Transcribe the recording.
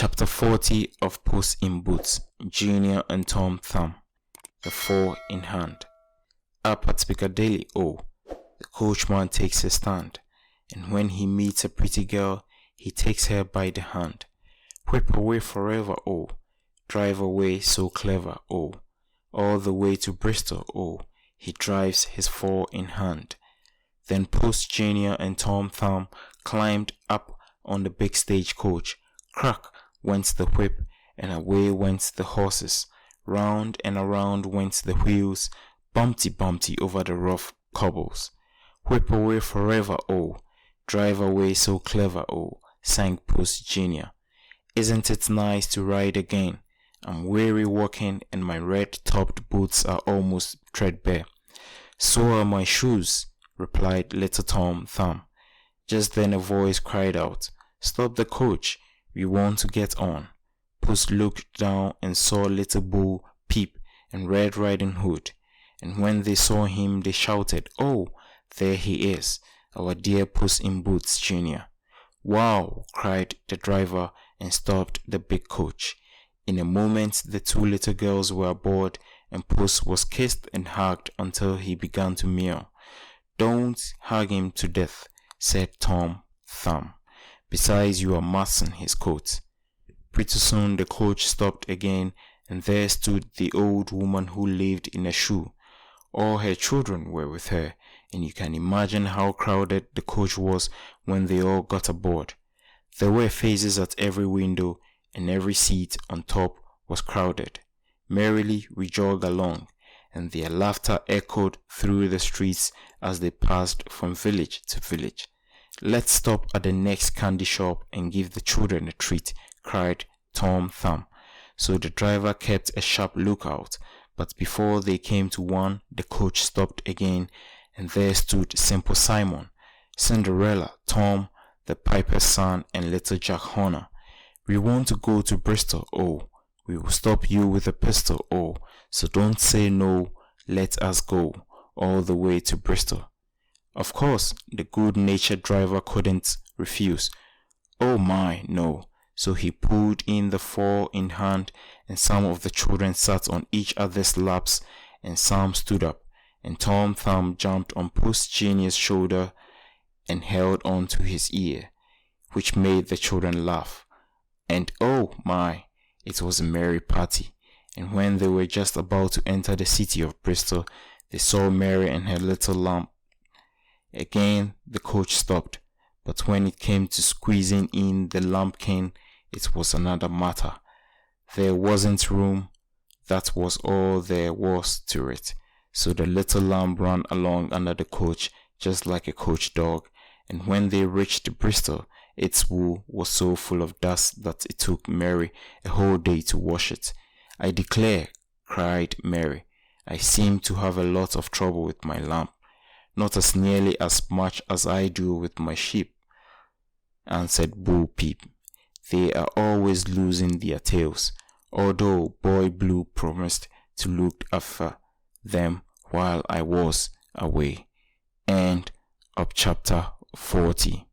Chapter 40 of Puss in Boots, Junior and Tom Thumb, the four in hand. Up at Piccadilly, the coachman takes a stand, and when he meets a pretty girl, he takes her by the hand. Whip away forever, drive away so clever, all the way to Bristol, he drives his four in hand. Then Puss, Junior, and Tom Thumb climbed up on the big stage coach. Crack went the whip, and away went the horses. Round and around went the wheels, bumpty over the rough cobbles. Whip away forever, drive away so clever, sang Puss Junior. Isn't it nice to ride again? I'm weary walking, and my red-topped boots are almost threadbare. So are my shoes, replied little Tom Thumb. Just then a voice cried out, "Stop the coach, we want to get on." Puss looked down and saw Little Bo Peep and Red Riding Hood, and when they saw him they shouted, "Oh, there he is, our dear Puss in Boots, Junior." "Wow!" cried the driver and stopped the big coach. In a moment the two little girls were aboard, and Puss was kissed and hugged until he began to meow. "Don't hug him to death," said Tom Thumb. "Besides, you are mussing his coat." Pretty soon the coach stopped again, and there stood the old woman who lived in a shoe. All her children were with her, and you can imagine how crowded the coach was when they all got aboard. There were faces at every window, and every seat on top was crowded. Merrily we jogged along, and their laughter echoed through the streets as they passed from village to village. "Let's stop at the next candy shop and give the children a treat," cried Tom Thumb. So the driver kept a sharp lookout, but before they came to one, the coach stopped again, and there stood Simple Simon, Cinderella, Tom, the piper's son, and little Jack Horner. "We want to go to Bristol, we will stop you with a pistol, so don't say no, let us go all the way to Bristol." Of course, the good-natured driver couldn't refuse. "Oh my, no." So he pulled in the four in hand, and some of the children sat on each other's laps, and some stood up, and Tom Thumb jumped on Puss Junior's shoulder and held on to his ear, which made the children laugh. And oh my, it was a merry party. And when they were just about to enter the city of Bristol, they saw Mary and her little lamb. Again the coach stopped, but when it came to squeezing in the lambkin, it was another matter. There wasn't room, that was all there was to it. So the little lamb ran along under the coach just like a coach dog, and when they reached Bristol, its wool was so full of dust that it took Mary a whole day to wash it. "I declare," cried Mary, "I seem to have a lot of trouble with my lamb." "Not as nearly as much as I do with my sheep," answered Bo Peep. "They are always losing their tails, although Boy Blue promised to look after them while I was away." End of chapter 40.